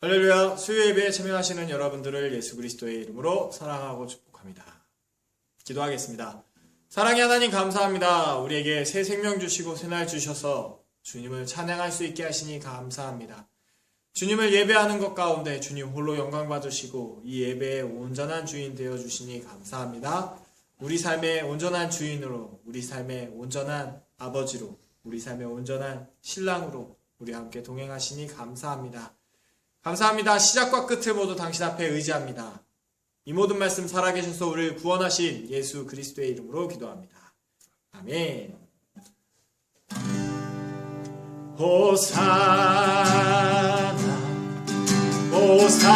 할렐루야. 수요 예배에 참여하시는 여러분들을 예수 그리스도의 이름으로 사랑하고 축복합니다. 기도하겠습니다. 사랑의 하나님 감사합니다. 우리에게 새 생명 주시고 새날 주셔서 주님을 찬양할 수 있게 하시니 감사합니다. 주님을 예배하는 것 가운데 주님 홀로 영광 받으시고 이 예배의 온전한 주인 되어 주시니 감사합니다. 우리 삶의 온전한 주인으로, 우리 삶의 온전한 아버지로, 우리 삶의 온전한 신랑으로 우리와 함께 동행하시니 감사합니다. 감사합니다. 시작과 끝을 모두 당신 앞에 의지합니다. 이 모든 말씀 살아계셔서 우리를 구원하신 예수 그리스도의 이름으로 기도합니다. 아멘. 호산나 호산나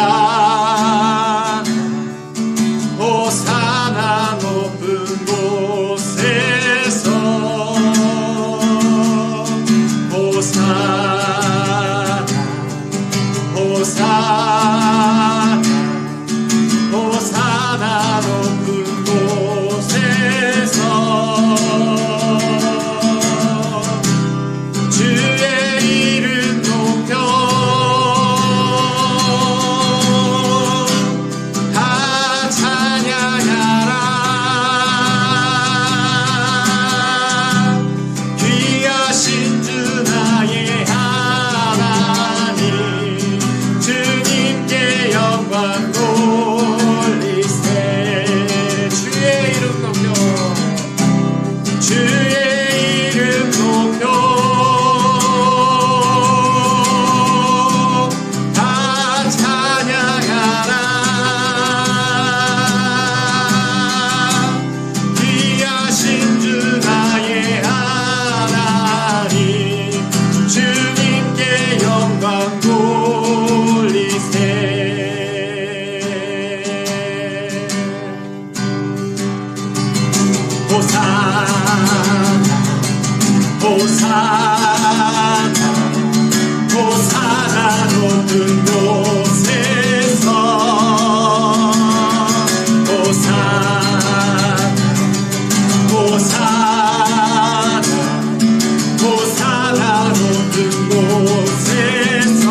호산나 높은 곳에서 호산나 호산나 호산나 높은 곳에서 주의 이름 높여 다 찬양하라. 귀하신 주 나의 하나님, 주님께 영광 돌리세. 주의 이름 높여, 주의 이름 높여 다 찬양하라. 귀하신 주 나의 하나님, 주님께 영광 돌리세. 호산나 호산나 호산나 높은 곳에서 호산나 호산나 호산나 높은 곳에서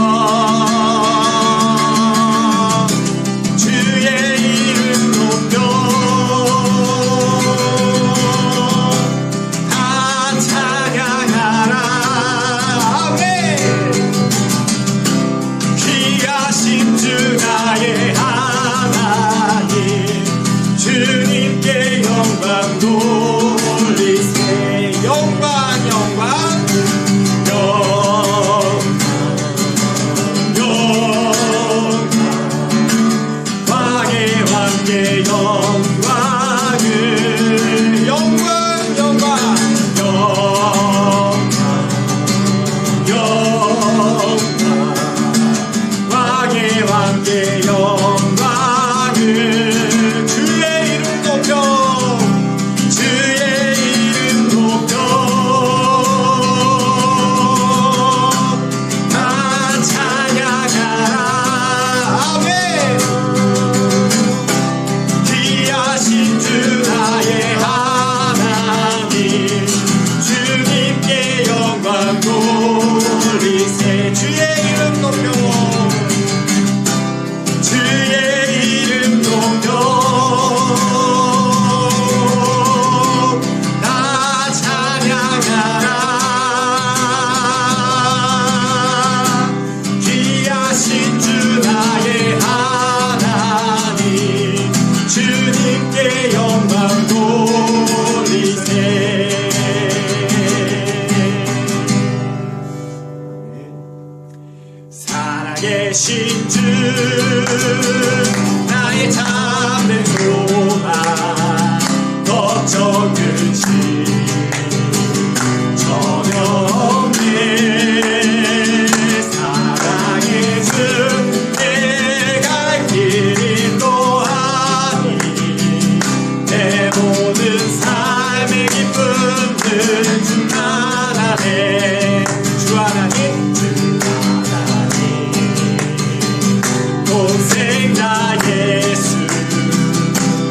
주의 이름 높여 다 찬양하라. 아멘. 귀하신 주 나의 하나님, 주님께 영광 돌리세. 영광 영광 영광 왕의 왕께 영광을 영광 영광 영광 왕의 왕께 영광을 주의 이름 높여 주의 이름 높여 다 찬양하라. 아멘. 귀하신 주 나의 하나님, 주님께 영광 돌리세. 주의 이름 높여 주의 이름 높여 다 찬양하라. 귀하신 주 나의 하나님, 주님께 영광 돌리세. 살아계신 주 나의 참된 소망, 걱정 근심 전혀 없네. 사랑의 주 내 갈 길 인도하니 내 모든 삶의 기쁨들 주 하나님, 주 하나님, 주 하나님 동생자 예수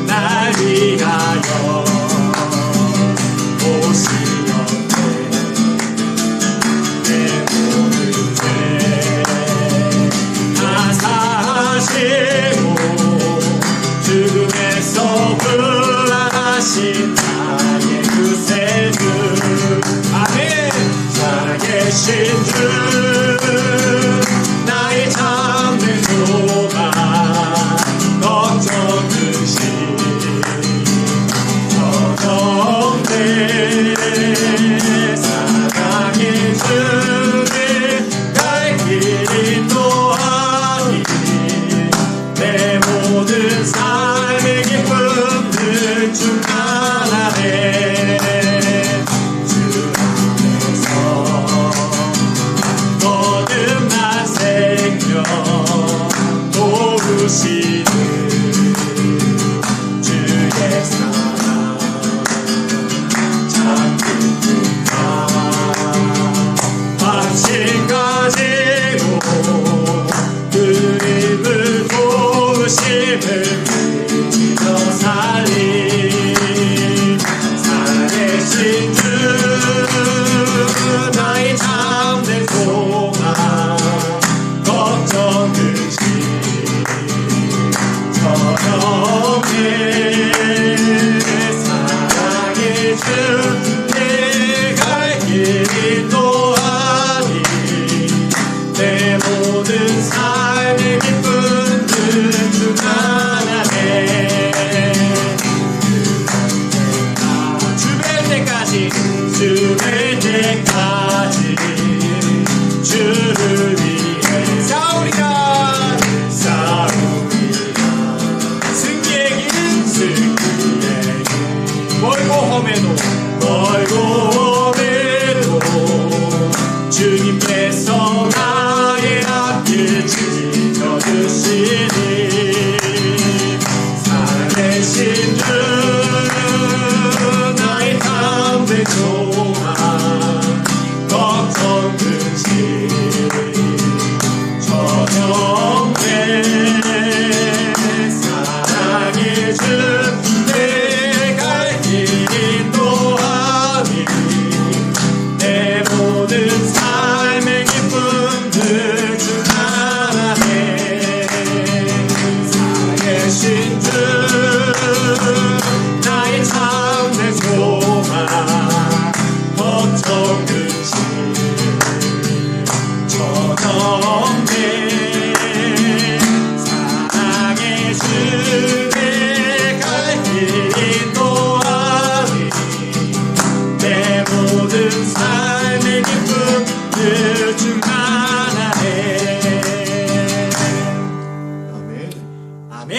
날 위하여 모든 삶의 기쁨들 충만하네. 주뵐 때까지 주를 위해 싸우리라 승리의 길 멀고 험해도 주님께서 나의 앞길 지켜주시니 살아계신 주 나의 담대 소망 걱정 근심 전혀 없네. 사랑의 주 내 갈 길 인도하니 내 모든 삶의 기쁨들 충만하네. 살아계신 주 나의 참된 소망 걱정 근심 전혀 없네. 사랑의 주 내 갈 길 인도하니 내 모든 삶의 기쁨들 충만하네. 아멘. 아멘.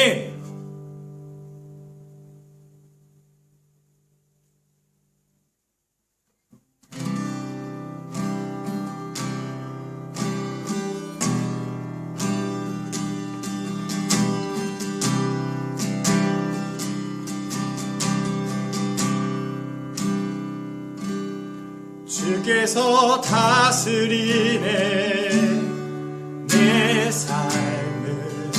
주께서 다스리네 내 삶을.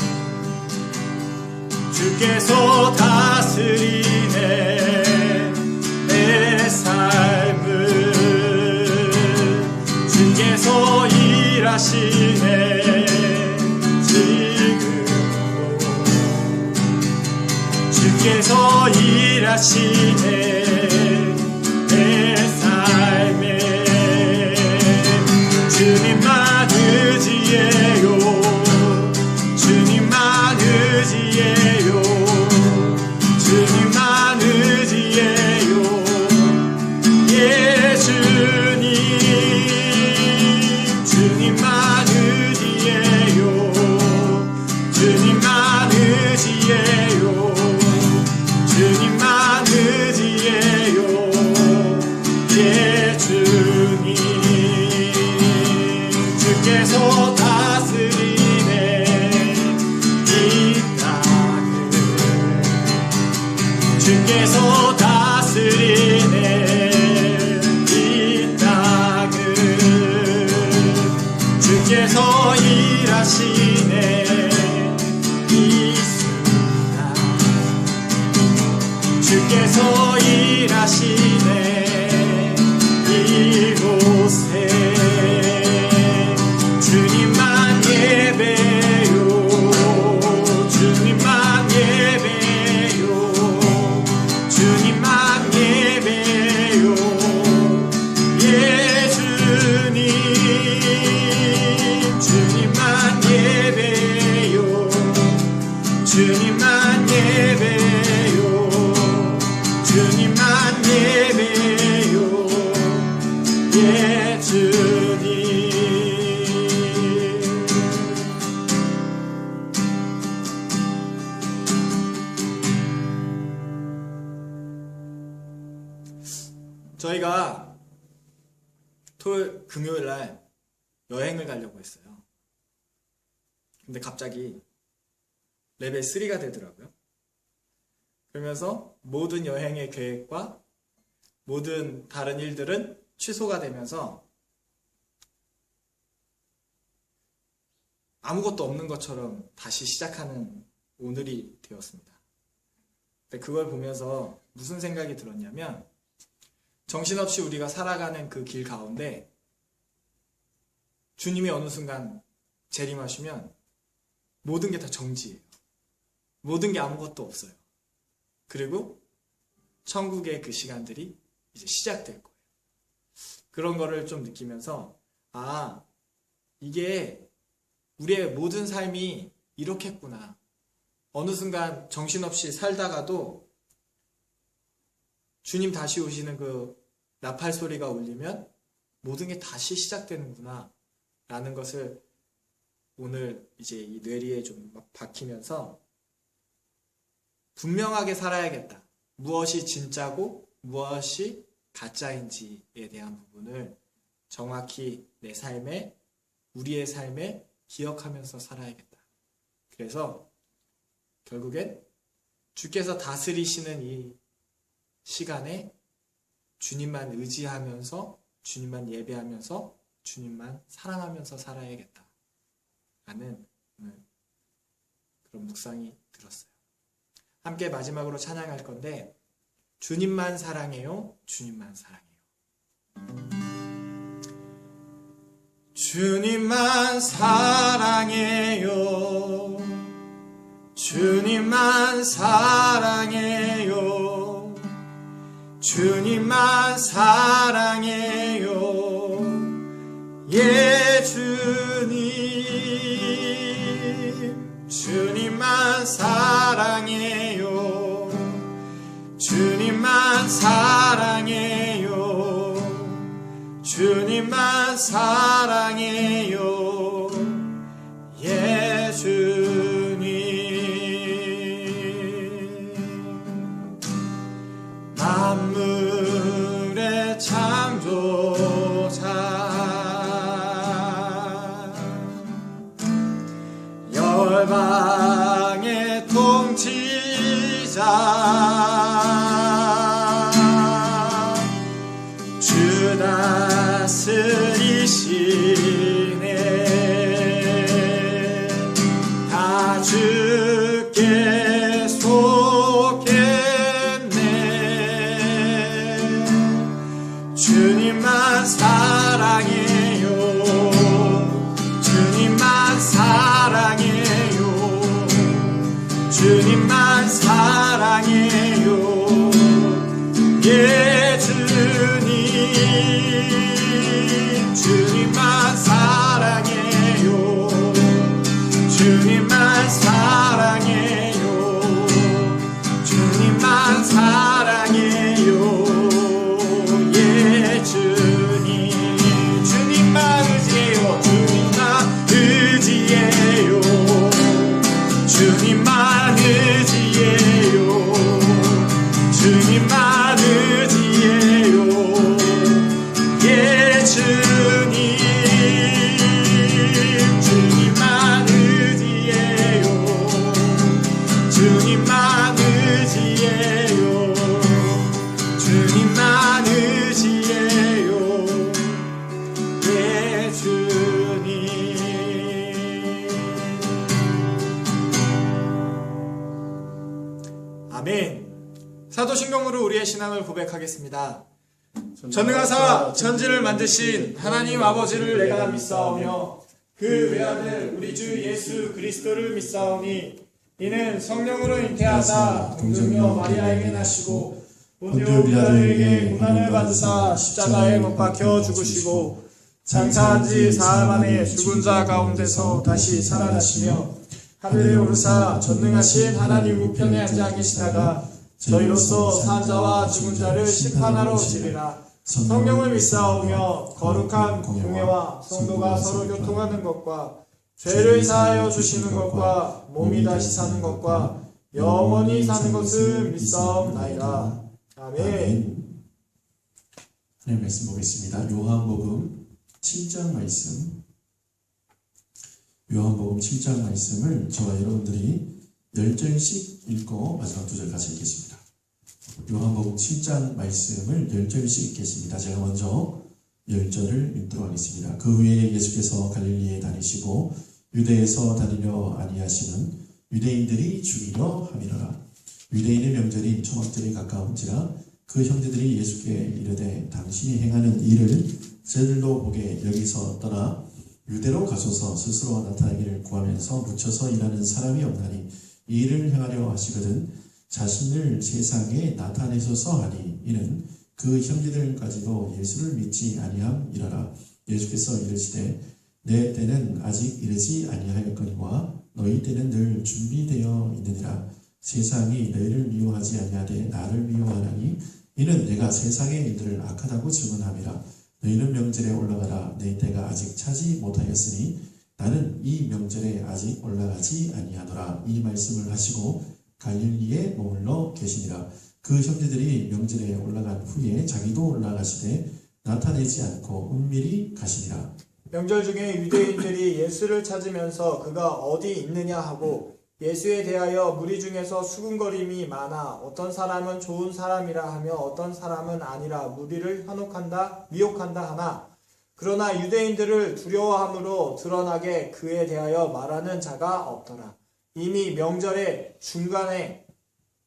주께서 다스리네 내 삶을. 주께서 일하시네 지금도. 주께서 일하시네 내 삶에. 주님만 의지해요. 주님만 의지해요. 주님만 의지해요. 예 주님. 주님만 의지해요. 주님만 의지해요. 주님만 의지해요. 예 주님. 주께서 다스리네 이 땅을. 주께서 다스리네 이 땅을. 주께서 일하시네 이 순간. 주께서 일하시네 이곳에. 주님만 예배요. 주님만 예배요. 주님만 예배요. 예 주님. 주님만 예배요. 주님만 예배요. 주님만 예배요. 예 주님. 저희가 금요일 날 여행을 가려고 했어요. 근데 갑자기 레벨 3가 되더라고요. 그러면서 모든 여행의 계획과 모든 다른 일들은 취소가 되면서 아무것도 없는 것처럼 다시 시작하는 오늘이 되었습니다. 근데 그걸 보면서 무슨 생각이 들었냐면, 정신없이 우리가 살아가는 그 길 가운데 주님이 어느 순간 재림하시면 모든 게 다 정지예요. 모든 게 아무것도 없어요. 그리고 천국의 그 시간들이 이제 시작될 거예요. 그런 거를 좀 느끼면서, 아, 이게 우리의 모든 삶이 이렇겠구나. 어느 순간 정신없이 살다가도 주님 다시 오시는 그 나팔 소리가 울리면 모든 게 다시 시작되는구나 라는 것을 오늘 이제 이 뇌리에 좀 막 박히면서 분명하게 살아야겠다. 무엇이 진짜고 무엇이 가짜인지에 대한 부분을 정확히 내 삶에, 우리의 삶에 기억하면서 살아야겠다. 그래서 결국엔 주께서 다스리시는 이 시간에 주님만 의지하면서, 주님만 예배하면서, 주님만 사랑하면서 살아야겠다 라는 그런 묵상이 들었어요. 함께 마지막으로 찬양할 건데, 주님만 사랑해요, 주님만 사랑해요. 주님만 사랑해요, 주님만 사랑해요, 주님만 사랑해요, 예 주님. 주님만 사랑해요, 주님만 사랑해요, 주님만 사랑해요, 예 주님. 만물의 창조자, 열방의 통치자, 주 다스리시네. 다 주께 속했네. 주님만 사랑해요, 주님만 사랑해요, 주님만 사랑해요, 예 주님. 주님만 사랑해요, 주님만 사랑해요, 주님만 사랑해요, 예 주님. 주님만 의지해요, 주님만 의지해요, 주님만 의지해요, 주님만 의지해요, 예 주님. 주님만 의지해요, 주님만 의지해요, 주님만 의지해요, 예 주님. 아멘. 사도신경으로 우리의 신앙을 고백하겠습니다. 전능하사 천지를 만드신 하나님 아버지를 내가 믿사오며 그 외아들 우리 주 예수 그리스도를 믿사오니 이는 성령으로 잉태하사 동정녀 마리아에게 나시고 본디오 빌라도에게 고난을 받으사 십자가에 못 박혀 죽으시고 장사한 지 사흘 만에 죽은 자 가운데서 다시 살아나시며 하늘에 오르사 전능하신 하나님 우편에 앉아 계시다가 저희로서 산 자와 죽은 자를 심판하러 오시리라. 성령을 믿사오며 거룩한 공회와 성도가 서로 교통하는 것과 죄를 사하여 주시는 것과 몸이 다시 사는 것과 영원히 사는 것을 믿사옵나이다. 아멘. 하나님 말씀 보겠습니다. 요한복음 7장 말씀. 요한복음 7장 말씀을 저와 여러분들이 10절씩 읽고 마지막 2절까지 읽겠습니다. 요한복음 7장 말씀을 10절씩 읽겠습니다. 제가 먼저 10절을 읽도록 하겠습니다. 그 후에 예수께서 갈릴리에 다니시고 유대에서 다니려 아니하시는 유대인들이 죽이려 함이라. 유대인의 명절인 초막절이 가까운지라 그 형제들이 예수께 이르되 당신이 행하는 일을 저들도 보게 여기서 떠나 유대로 가소서. 스스로 나타나기를 구하면서 묻혀서 일하는 사람이 없나니 이 일을 행하려 하시거든 자신을 세상에 나타내소서 하니 이는 그 형제들까지도 예수를 믿지 아니함이라라. 예수께서 이르시되 내 때는 아직 이르지 아니하였거니와 너희 때는 늘 준비되어 있느니라. 세상이 너희를 미워하지 아니하되 나를 미워하나니 이는 내가 세상의 일들을 악하다고 증언함이라. 너희는 명절에 올라가라. 내 때가 아직 차지 못하였으니 나는 이 명절에 아직 올라가지 아니하노라. 이 말씀을 하시고 갈릴리에 머물러 계시니라. 그 형제들이 명절에 올라간 후에 자기도 올라가시되 나타내지 않고 은밀히 가시니라. 명절 중에 유대인들이 예수를 찾으면서 그가 어디 있느냐 하고 예수에 대하여 무리 중에서 수군거림이 많아 어떤 사람은 좋은 사람이라 하며 어떤 사람은 아니라 무리를 현혹한다 미혹한다 하나 그러나 유대인들을 두려워함으로 드러나게 그에 대하여 말하는 자가 없더라. 이미 명절의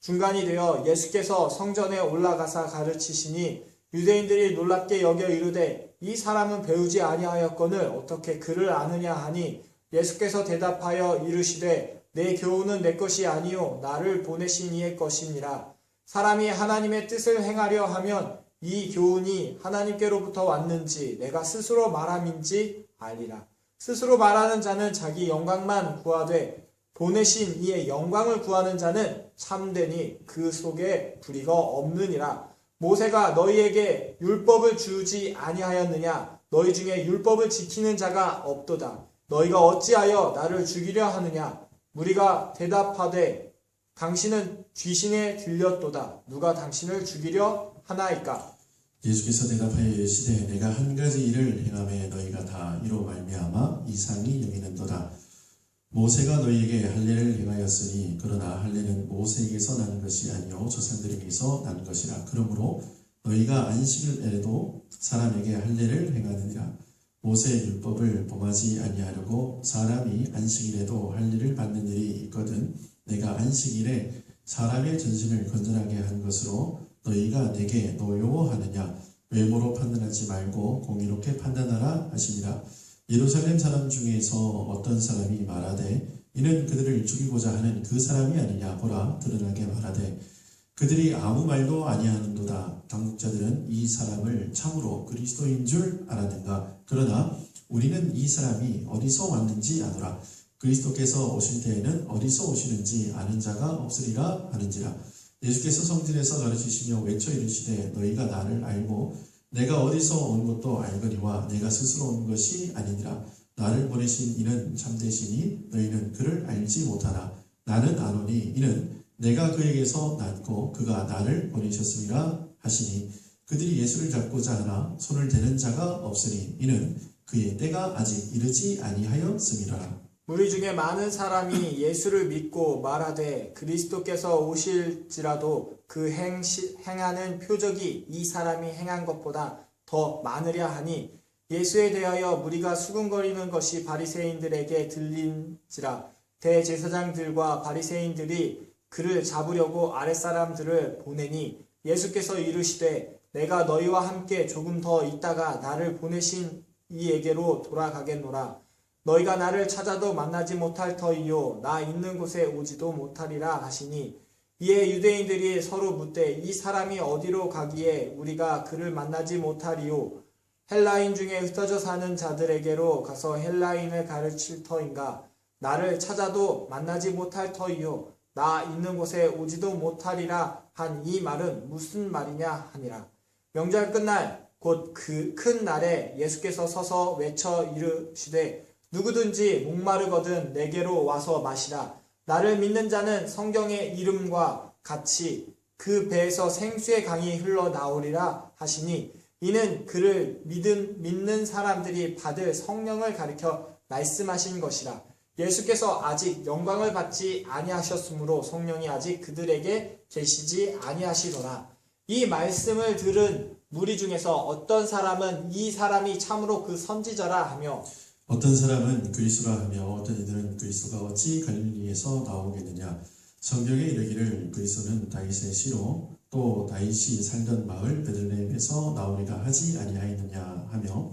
중간이 되어 예수께서 성전에 올라가사 가르치시니 유대인들이 놀랍게 여겨 이르되 이 사람은 배우지 아니하였거늘 어떻게 그를 아느냐 하니 예수께서 대답하여 이르시되 내 교훈은 내 것이 아니요 나를 보내신 이의 것이니라. 사람이 하나님의 뜻을 행하려 하면 이 교훈이 하나님께로부터 왔는지 내가 스스로 말함인지 알리라. 스스로 말하는 자는 자기 영광만 구하되 보내신 이의 영광을 구하는 자는 참되니 그 속에 불의가 없느니라. 모세가 너희에게 율법을 주지 아니하였느냐? 너희 중에 율법을 지키는 자가 없도다. 너희가 어찌하여 나를 죽이려 하느냐? 무리가 대답하되 당신은 귀신에 들렸도다. 누가 당신을 죽이려 하나이까? 예수께서 대답하여 이르시되 내가 한 가지 일을 행하매 너희가 다 이로 말미암아 이상히 여기는도다. 모세가 너희에게 할례를 행하였으니 그러나 할례는 모세에게서 난 것이 아니요 조상들에게서 난 것이라. 그러므로 너희가 안식일에도 사람에게 할례를 행하느니라. 모세의 율법을 범하지 아니하려고 사람이 안식일에도 할례를 받는 일이 있거든 내가 안식일에 사람의 전신을 건전하게 한 것으로 너희가 내게 노여워하느냐? 외모로 판단하지 말고 공의롭게 판단하라 하시니라. 예루살렘 사람 중에서 어떤 사람이 말하되 이는 그들을 죽이고자 하는 그 사람이 아니냐 보라 드러나게 말하되 그들이 아무 말도 아니하는도다. 당국자들은 이 사람을 참으로 그리스도인 줄 알았는가? 그러나 우리는 이 사람이 어디서 왔는지 아노라. 그리스도께서 오실 때에는 어디서 오시는지 아는 자가 없으리라 하는지라. 예수께서 성전에서 가르치시며 외쳐 이르시되 너희가 나를 알고 내가 어디서 온 것도 알거니와 내가 스스로 온 것이 아니니라. 나를 보내신 이는 참되시니 너희는 그를 알지 못하나 나는 아노니 이는 내가 그에게서 낳고 그가 나를 보내셨음이라 하시니 그들이 예수를 잡고자 하나 손을 대는 자가 없으니 이는 그의 때가 아직 이르지 아니하였음이라. 무리 중에 많은 사람이 예수를 믿고 말하되 그리스도께서 오실지라도 그 행하는 표적이 이 사람이 행한 것보다 더 많으랴 하니 예수에 대하여 무리가 수군거리는 것이 바리새인들에게 들린지라. 대제사장들과 바리새인들이 그를 잡으려고 아랫사람들을 보내니 예수께서 이르시되 내가 너희와 함께 조금 더 있다가 나를 보내신 이에게로 돌아가겠노라. 너희가 나를 찾아도 만나지 못할 터이요 나 있는 곳에 오지도 못하리라 하시니 이에 유대인들이 서로 묻되 이 사람이 어디로 가기에 우리가 그를 만나지 못하리요? 헬라인 중에 흩어져 사는 자들에게로 가서 헬라인을 가르칠 터인가? 나를 찾아도 만나지 못할 터이요 나 있는 곳에 오지도 못하리라 한 이 말은 무슨 말이냐 하니라. 명절 끝날 곧 그 큰 날에 예수께서 서서 외쳐 이르시되 누구든지 목마르거든 내게로 와서 마시라. 나를 믿는 자는 성경의 이름과 같이 그 배에서 생수의 강이 흘러나오리라 하시니 이는 그를 믿는 사람들이 받을 성령을 가리켜 말씀하신 것이라. 예수께서 아직 영광을 받지 아니하셨으므로 성령이 아직 그들에게 계시지 아니하시더라. 이 말씀을 들은 무리 중에서 어떤 사람은 이 사람이 참으로 그 선지자라 하며 어떤 사람은 그리스도라 하며 어떤 이들은 그리스도가 어찌 갈릴리에서 나오겠느냐. 성경에 이르기를 그리스도는 다윗의 씨로 또 다윗이 살던 마을 베들레헴에서 나오리라 하지 아니하였느냐 하며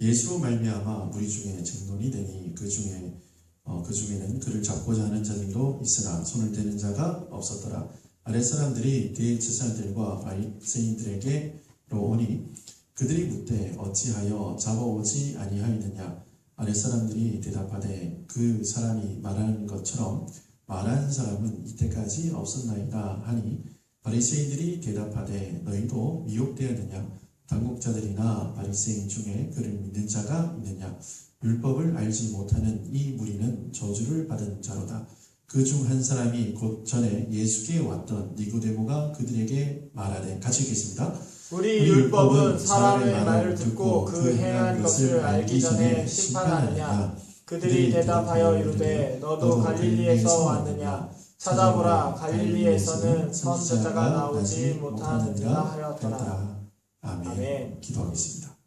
예수로 말미암아 무리 중에 증론이 되니 그 중에는 그를 잡고자 하는 자들도 있으나 손을 대는 자가 없었더라. 아랫사람들이 대제사장들과 바리새인들에게로 오니 그들이 묻되 어찌하여 잡아오지 아니하였느냐. 아랫사람들이 대답하되 그 사람이 말하는 것처럼 말한 사람은 이때까지 없었나이다 하니 바리새인들이 대답하되 너희도 미혹되었느냐? 당국자들이나 바리새인 중에 그를 믿는 자가 있느냐? 율법을 알지 못하는 이 무리는 저주를 받은 자로다. 그 중 한 사람이 곧 전에 예수께 왔던 니고데모가 그들에게 말하되, 같이 읽겠습니다. 우리 율법은 사람의 말을 듣고 그 행한 것을 알기 전에 심판하느냐? 그들이 대답하여 이르되 너도 갈릴리에서 왔느냐? 찾아보라, 갈릴리에서는 선지자가 나오지 못하느니라 하였더라. 아멘. 기도하겠습니다.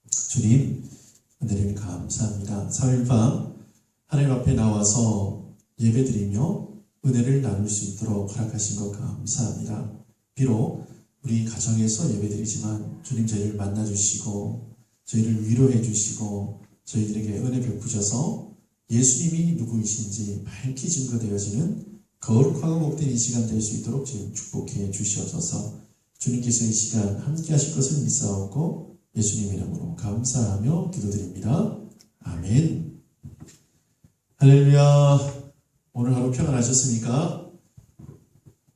주님, 은혜를 감사합니다. 사흘밤 하나님 앞에 나와서 예배드리며 은혜를 나눌 수 있도록 허락하신 것 감사합니다. 비록 우리 가정에서 예배드리지만 주님 저희를 만나주시고 저희를 위로해 주시고 저희들에게 은혜 베푸셔서 예수님이 누구이신지 밝히 증거되어지는 거룩하고 복된 이 시간 될 수 있도록 지금 축복해 주시옵소서. 주님께서 이 시간 함께 하실 것을 믿사옵고 예수님 이름으로 감사하며 기도드립니다. 아멘. 할렐루야. 오늘 하루 평안하셨습니까?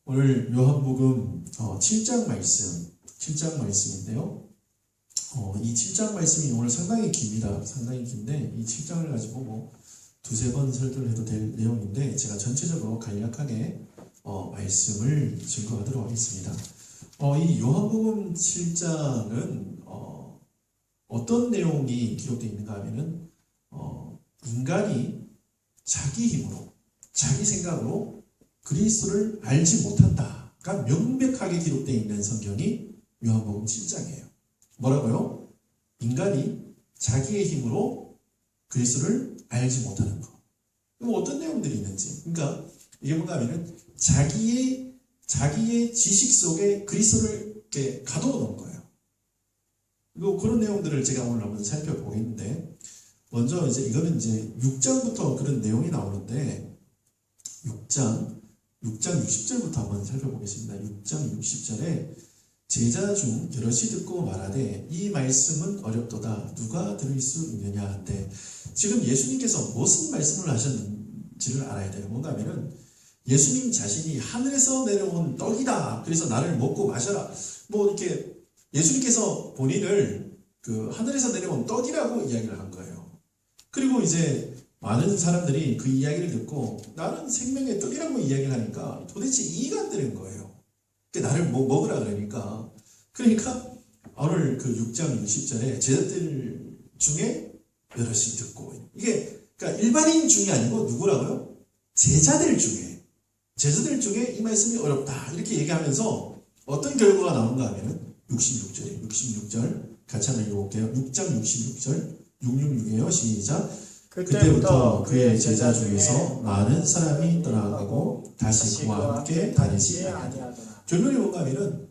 오늘 요한복음 7장 말씀인데요. 이 7장 말씀이 오늘 상당히 깁니다. 상당히 긴데 이 7장을 가지고 두세 번 설교를 해도 될 내용인데 제가 전체적으로 간략하게 말씀을 증거하도록 하겠습니다. 이 요한복음 7장은 어떤 내용이 기록되어 있는가 하면은 인간이 자기 힘으로 자기 생각으로 그리스도를 알지 못한다가 명백하게 기록되어 있는 성경이 요한복음 7장이에요. 뭐라고요? 인간이 자기의 힘으로 그리스도를 알지 못하는 것. 그럼 어떤 내용들이 있는지. 그러니까 이게 뭔가 하면은 자기의 지식 속에 그리스도를 이렇게 가둬 놓은 거예요. 그리고 그런 내용들을 제가 오늘 한번 살펴보겠는데, 먼저 이거는 6장부터 그런 내용이 나오는데, 6장 60절부터 한번 살펴보겠습니다. 6장 60절에 제자 중 여럿이 듣고 말하되 이 말씀은 어렵도다. 누가 들을 수 있느냐 한데, 지금 예수님께서 무슨 말씀을 하셨는지를 알아야 돼요. 뭔가 하면은 예수님 자신이 하늘에서 내려온 떡이다. 그래서 나를 먹고 마셔라. 이렇게 예수님께서 본인을 그 하늘에서 내려온 떡이라고 이야기를 한 거예요. 그리고 많은 사람들이 그 이야기를 듣고 나는 생명의 떡이라고 이야기를 하니까 도대체 이해가 안 되는 거예요. 나를 먹으라 그러니까. 그러니까 오늘 그 6장 60절에 제자들 중에 여럿이 듣고, 이게 그러니까 일반인 중이 아니고 누구라고요? 제자들 중에 이 말씀이 어렵다 이렇게 얘기하면서 어떤 결과가 나온가 하면은 66절이에요. 66절 같이 한번 읽어볼게요. 6장 66절 666이에요. 시작. 그때부터 그의 제자 중에서 많은 사람이 떠나가고 다시 그와 함께 다니지 아니하더라. 결론이 뭔가 하면은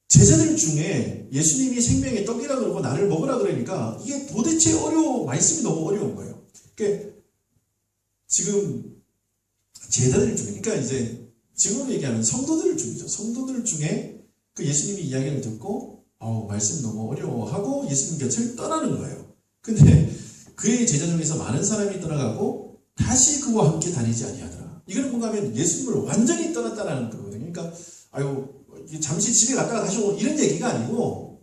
제자들 중에 예수님이 생명의 떡이라 그러고 나를 먹으라 그러니까 이게 도대체 말씀이 너무 어려운 거예요. 그러니까 지금 제자들 중에, 그러니까 지금 얘기하는 성도들 중이죠. 성도들 중에 그 예수님이 이야기를 듣고 말씀이 너무 어려워하고 예수님 곁을 떠나는 거예요. 근데 그의 제자 중에서 많은 사람이 떠나가고 다시 그와 함께 다니지 아니하더라. 이거는 뭔가 하면 예수님을 완전히 떠났다는 거거든요. 그러니까 잠시 집에 갔다가 다시 오고 이런 얘기가 아니고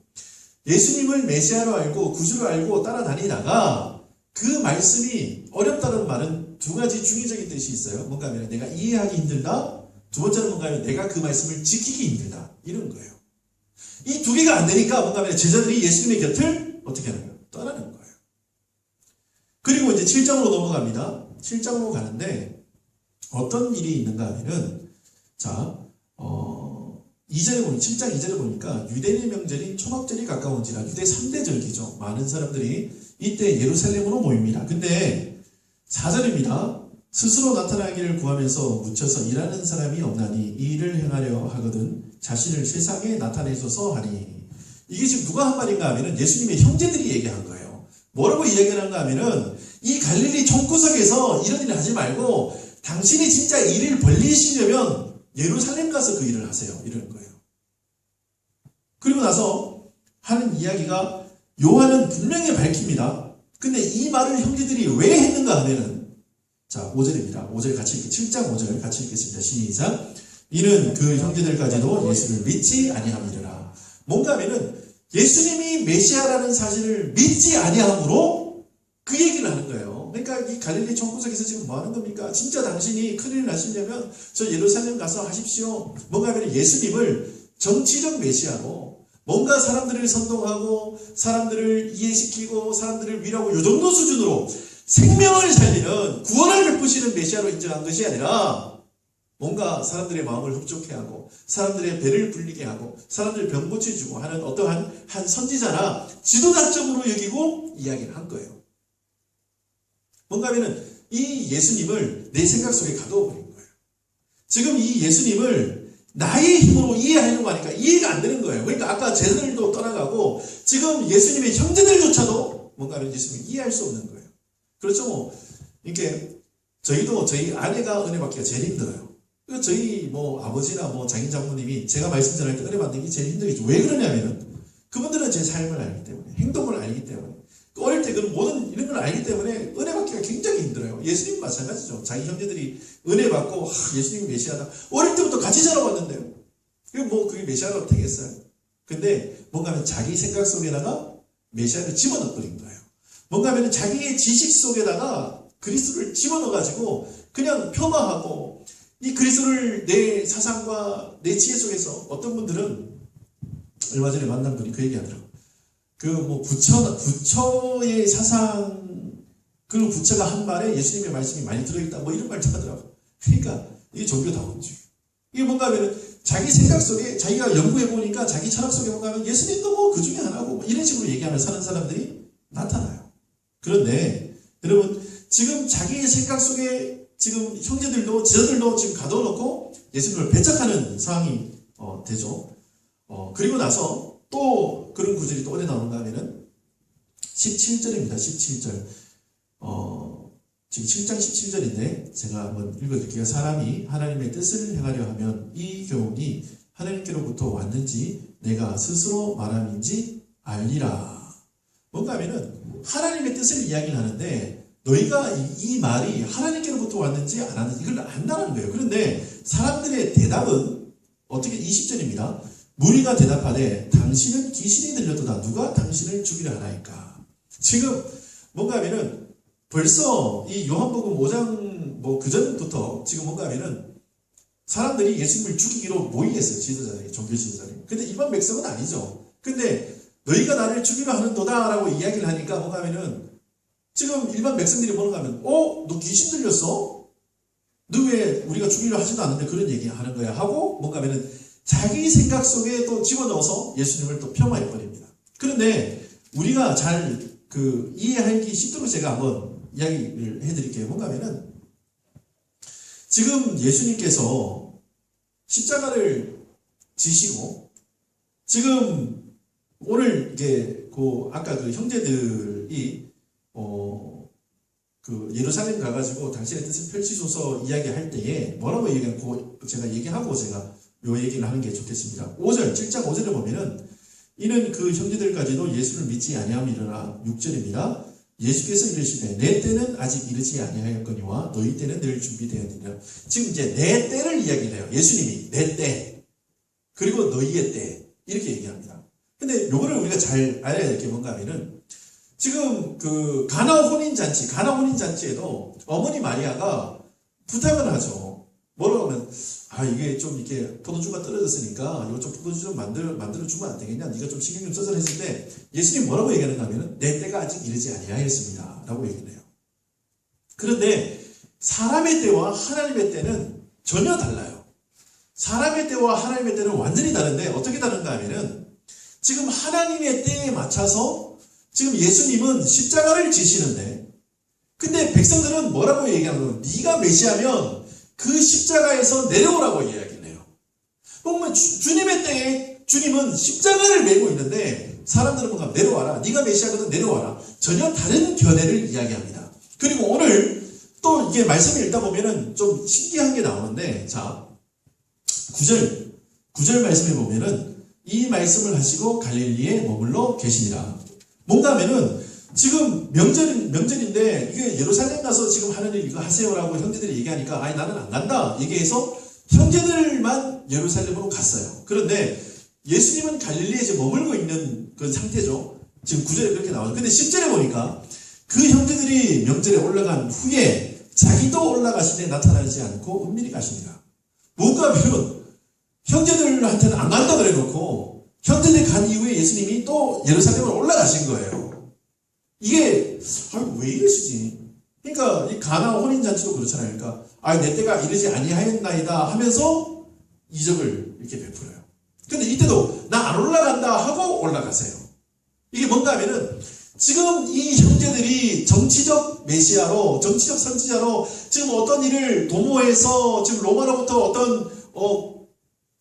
예수님을 메시아로 알고 구주로 알고 따라다니다가 그 말씀이 어렵다는 말은 두 가지 중의적인 뜻이 있어요. 뭔가 하면 내가 이해하기 힘들다. 두 번째는 뭔가 하면 내가 그 말씀을 지키기 힘들다. 이런 거예요. 이 두 개가 안 되니까 뭔가 하면 제자들이 예수님의 곁을 어떻게 하는 거예요? 떠나는 거예요. 그리고 7장으로 넘어갑니다. 7장으로 가는데 어떤 일이 있는가 하면은 7장 2절에 보니까 유대인의 명절인 초막절이 가까운지라 유대 3대 절기죠. 많은 사람들이 이때 예루살렘으로 모입니다. 근데 4절입니다. 스스로 나타나기를 구하면서 묻혀서 일하는 사람이 없나니 이 일을 행하려 하거든 자신을 세상에 나타내소서 하니. 이게 지금 누가 한 말인가 하면은 예수님의 형제들이 얘기한 거예요. 뭐라고 이야기를 한가 하면은 이 갈릴리 총구석에서 이런 일을 하지 말고 당신이 진짜 일을 벌리시려면 예루살렘 가서 그 일을 하세요. 이러는 거예요. 그리고 나서 하는 이야기가 요한은 분명히 밝힙니다. 근데 이 말을 형제들이 왜 했는가 하면은, 자, 5절입니다. 5절 같이 읽게, 7장 5절 같이 읽겠습니다. 시작. 이는 그 형제들까지도 예수를 믿지 아니함이라. 뭔가 하면은 예수님이 메시아라는 사실을 믿지 아니함으로 그 얘기를 하는 거예요. 그러니까 이 갈릴리 총구석에서 지금 뭐 하는 겁니까? 진짜 당신이 큰일 나시려면 저 예루살렘 가서 하십시오. 뭔가 하면 예수님을 정치적 메시아로 뭔가 사람들을 선동하고 사람들을 이해시키고 사람들을 위로하고 요 정도 수준으로 생명을 살리는 구원을 베푸시는 메시아로 인정한 것이 아니라 뭔가 사람들의 마음을 흡족해 하고 사람들의 배를 불리게 하고 사람들 병 고쳐주고 하는 어떠한 한 선지자나 지도자적으로 여기고 이야기를 한 거예요. 뭔가 하면은 이 예수님을 내 생각 속에 가둬버린 거예요. 지금 이 예수님을 나의 힘으로 이해하려고 하니까 이해가 안 되는 거예요. 그러니까 아까 제자들도 떠나가고 지금 예수님의 형제들조차도 뭔가 하면 예수님을 이해할 수 없는 거예요. 그렇죠. 뭐 이렇게 저희도 저희 아내가 은혜 받기가 제일 힘들어요. 저희 뭐 아버지나 뭐 장인 장모님이 제가 말씀 전할 때 은혜 받는 게 제일 힘들겠죠. 왜 그러냐면은 그분들은 제 삶을 알기 때문에 행동을 알기 때문에 어릴 때 그런 모든 이런 걸 알기 때문에 은혜 받기가 굉장히 힘들어요. 예수님 마찬가지죠. 자기 형제들이 은혜 받고 예수님이 메시아다. 어릴 때부터 같이 자라왔는데요. 그게 메시아라고 되겠어요. 근데 뭔가 하면 자기 생각 속에다가 메시아를 집어넣어버린 거예요. 뭔가 하면 자기의 지식 속에다가 그리스도를 집어넣어가지고 그냥 폄하하고 이 그리스도를 내 사상과 내 지혜 속에서 어떤 분들은 얼마 전에 만난 분이 그 얘기 하더라고요. 부처의 사상, 그 부처가 한 말에 예수님의 말씀이 많이 들어있다, 뭐 이런 말도 하더라고요. 그러니까, 이게 종교다원주의. 이게 뭔가 하면, 자기 생각 속에, 자기가 연구해보니까 자기 철학 속에 뭔가 하면 예수님도 뭐 그 중에 하나고, 뭐 이런 식으로 얘기하며 사는 사람들이 나타나요. 그런데, 여러분, 지금 자기의 생각 속에 지금 형제들도, 지자들도 지금 가둬놓고 예수님을 배척하는 상황이, 되죠. 그리고 나서, 또 그런 구절이 또 어디 나오는가 하면은 17절입니다. 17절. 지금 7장 17절인데 제가 한번 읽어드릴게요. 사람이 하나님의 뜻을 행하려 하면 이 교훈이 하나님께로부터 왔는지 내가 스스로 말함인지 알리라. 뭔가 하면은 하나님의 뜻을 이야기를 하는데 너희가 이 말이 하나님께로부터 왔는지 안 왔는지 이걸 안다는 거예요. 그런데 사람들의 대답은 어떻게 20절입니다. 무리가 대답하되 당신은 귀신이 들렸도다. 누가 당신을 죽이려 하나이까. 지금 뭔가 하면은 벌써 이 요한복음 5장 뭐 그전부터 지금 뭔가 하면은 사람들이 예수님을 죽이기로 모이겠어요. 지도자들이, 종교 지도자들이. 근데 일반 백성은 아니죠. 근데 너희가 나를 죽이려 하는도다 라고 이야기를 하니까 뭔가 하면은 지금 일반 백성들이 뭐는가 하면 너 귀신 들렸어? 너 왜 우리가 죽이려 하지도 않는데 그런 얘기 하는 거야 하고 뭔가 하면은 자기 생각 속에 또 집어넣어서 예수님을 또 폄하해버립니다. 그런데 우리가 잘 이해하기 쉽도록 제가 한번 이야기를 해드릴게요. 뭔가 하면은 지금 예수님께서 십자가를 지시고 지금 오늘 이게 아까 그 형제들이 예루살렘 가가지고 당신의 뜻을 펼치소서 이야기할 때에 뭐라고 얘기하고 제가 얘기하고 제가 요 얘기를 하는 게 좋겠습니다. 5절, 7장 5절에 보면은 이는 그 형제들까지도 예수를 믿지 아니함이러나 6절입니다. 예수께서 이르시되 내 때는 아직 이르지 아니하였거니와 너희 때는 늘 준비되었느니라. 지금 이제 내 때를 이야기를 해요. 예수님이 내 때 그리고 너희의 때 이렇게 얘기합니다. 근데 요거를 우리가 잘 알아야 될 게 뭔가 하면은 지금 가나 혼인잔치에도 어머니 마리아가 부탁을 하죠. 뭐라고 하면 이게 좀 이렇게 포도주가 떨어졌으니까 이거 좀 포도주 좀 만들어주면 안 되겠냐? 네가 좀 신경 좀 써서 했을 때 예수님 뭐라고 얘기하는가 하면은 내 때가 아직 이르지 아니하였습니다 라고 얘기를 해요. 그런데 사람의 때와 하나님의 때는 전혀 달라요. 사람의 때와 하나님의 때는 완전히 다른데 어떻게 다른가 하면은 지금 하나님의 때에 맞춰서 지금 예수님은 십자가를 지시는데 근데 백성들은 뭐라고 얘기하는 거예요? 네가 메시아면 그 십자가에서 내려오라고 이야기를 해요. 보면 주님의 때에 주님은 십자가를 메고 있는데 사람들은 뭔가 내려와라. 네가 메시아거든 내려와라. 전혀 다른 견해를 이야기합니다. 그리고 오늘 또 이게 말씀을 읽다 보면은 좀 신기한 게 나오는데 자 9절 말씀에 보면은 이 말씀을 하시고 갈릴리에 머물러 계시니라. 뭔가 하면은 지금 명절인데 이게 예루살렘 가서 지금 하는 일 이거 하세요라고 형제들이 얘기하니까 아니 나는 안 간다 얘기해서 형제들만 예루살렘으로 갔어요. 그런데 예수님은 갈릴리에 이제 머물고 있는 그런 상태죠. 지금 9절에 그렇게 나와요. 근데 10절에 보니까 그 형제들이 명절에 올라간 후에 자기도 올라가시되 나타나지 않고 은밀히 가십니다. 뭔가 하면 형제들한테는 안 간다 그래 놓고 형제들 간 이후에 예수님이 또 예루살렘으로 올라가신 거예요. 이게 왜 이러시지? 그러니까 이 가나 혼인잔치도 그렇잖아요. 그러니까 내 때가 이르지 아니하였나이다 하면서 이적을 이렇게 베풀어요. 근데 이때도 나 안 올라간다 하고 올라가세요. 이게 뭔가 하면은 지금 이 형제들이 정치적 메시아로 정치적 선지자로 지금 어떤 일을 도모해서 지금 로마로부터 어떤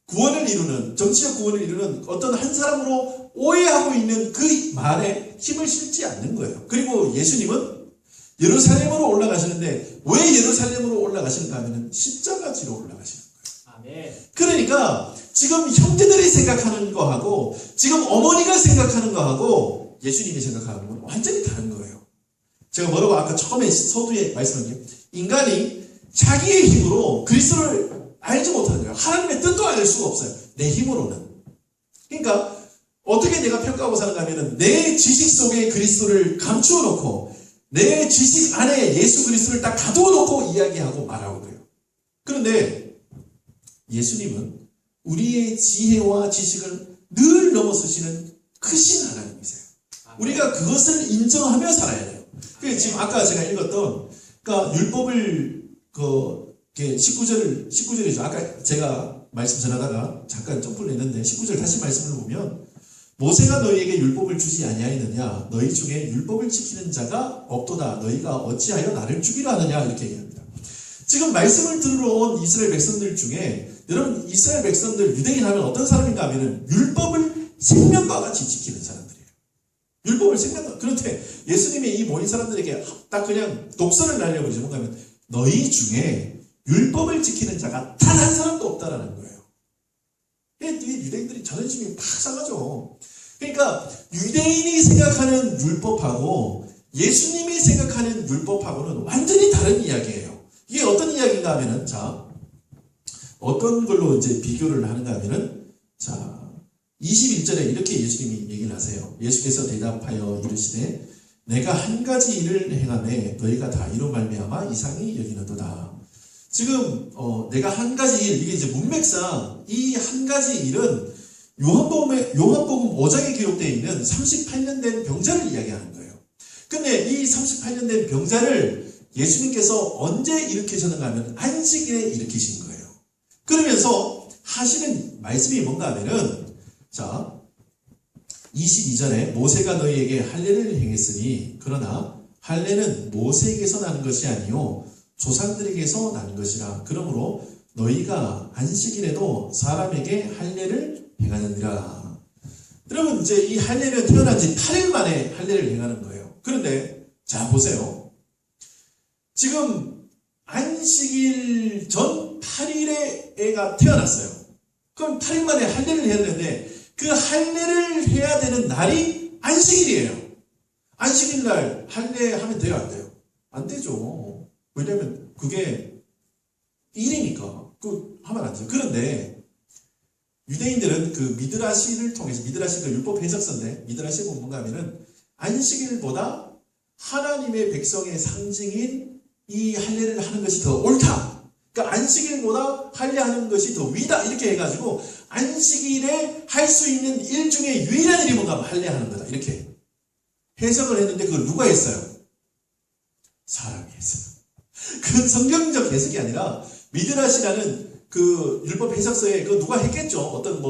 구원을 이루는 정치적 구원을 이루는 어떤 한 사람으로 오해하고 있는 그 말에 힘을 실지 않는 거예요. 그리고 예수님은 예루살렘으로 올라가시는데 왜 예루살렘으로 올라가시는가 하면 십자가지로 올라가시는 거예요. 아멘. 그러니까 지금 형제들이 생각하는 거하고 지금 어머니가 생각하는 거하고 예수님이 생각하는 건 완전히 다른 거예요. 제가 뭐라고 아까 처음에 서두에 말씀한 게 인간이 자기의 힘으로 그리스도를 알지 못하는 거예요. 하나님의 뜻도 알 수가 없어요. 내 힘으로는. 그러니까 어떻게 내가 평가하고 사는가 하면 내 지식 속에 그리스도를 감추어 놓고 내 지식 안에 예수 그리스도를 딱 가두어 놓고 이야기하고 말하고 그래요. 그런데 예수님은 우리의 지혜와 지식을 늘 넘어서시는 크신 하나님이세요. 우리가 그것을 인정하며 살아야 돼요. 지금 아까 제가 읽었던 그러니까 율법을 19절이죠. 아까 제가 말씀 전하다가 잠깐 점프를 냈는데 19절 다시 말씀을 보면 모세가 너희에게 율법을 주지 아니하였느냐 너희 중에 율법을 지키는 자가 없도다 너희가 어찌하여 나를 죽이려 하느냐 이렇게 얘기합니다. 지금 말씀을 들으러 온 이스라엘 백성들 중에 여러분 이스라엘 백성들 유대인 하면 어떤 사람인가 하면 율법을 생명과 같이 지키는 사람들이에요. 율법을 생명과 그런데 예수님이 이 모인 사람들에게 딱 그냥 독선을 날려버리죠. 뭔가 하면 너희 중에 율법을 지키는 자가 단 한 사람도 없다라는 거예요. 유대인들이 자존심이 팍 상하죠. 그러니까 유대인이 생각하는 율법하고 예수님이 생각하는 율법하고는 완전히 다른 이야기예요. 이게 어떤 이야기인가 하면은 자 어떤 걸로 이제 비교를 하는가 하면은 자 21절에 이렇게 예수님이 얘기를 하세요. 예수께서 대답하여 이르시되 내가 한 가지 일을 행하매 너희가 다 이로 말미암아 이상히 여기는도다. 지금 내가 한 가지 일 이게 이제 문맥상 이 한 가지 일은 요한복음 5장에 기록되어 있는 38년 된 병자를 이야기하는 거예요. 근데 이 38년 된 병자를 예수님께서 언제 일으키셨는가 하면 안식일에 일으키신 거예요. 그러면서 하시는 말씀이 뭔가 하면은 자 22절에 모세가 너희에게 할례를 행했으니 그러나 할례는 모세에게서 나는 것이 아니요 조상들에게서 나는 것이라. 그러므로 너희가 안식일에도 사람에게 할례를 행하느니라. 여러분 이제 이 할례는 태어난 지 8일 만에 할례를 행하는 거예요. 그런데 자 보세요. 지금 안식일 전 8일에 애가 태어났어요. 그럼 8일 만에 할례를 해야 되는데 그 할례를 해야 되는 날이 안식일이에요. 안식일 날 할례하면 돼요, 안 돼요? 안 되죠. 왜냐면 그게 일이니까 그 하면 안 돼요. 그런데 유대인들은 그 미드라시를 통해서 미드라시가 율법 해석서인데 미드라시에 보면 뭔가 하면은 안식일보다 하나님의 백성의 상징인 이 할례를 하는 것이 더 옳다. 그러니까 안식일보다 할례하는 것이 더 위다 이렇게 해가지고 안식일에 할 수 있는 일 중에 유일한 일이 뭔가 할례하는 거다 이렇게 해석을 했는데 그걸 누가 했어요? 사람이 했어요. 그 성경적 해석이 아니라 미드라시라는 그 율법 해석서에 그 누가 했겠죠. 어떤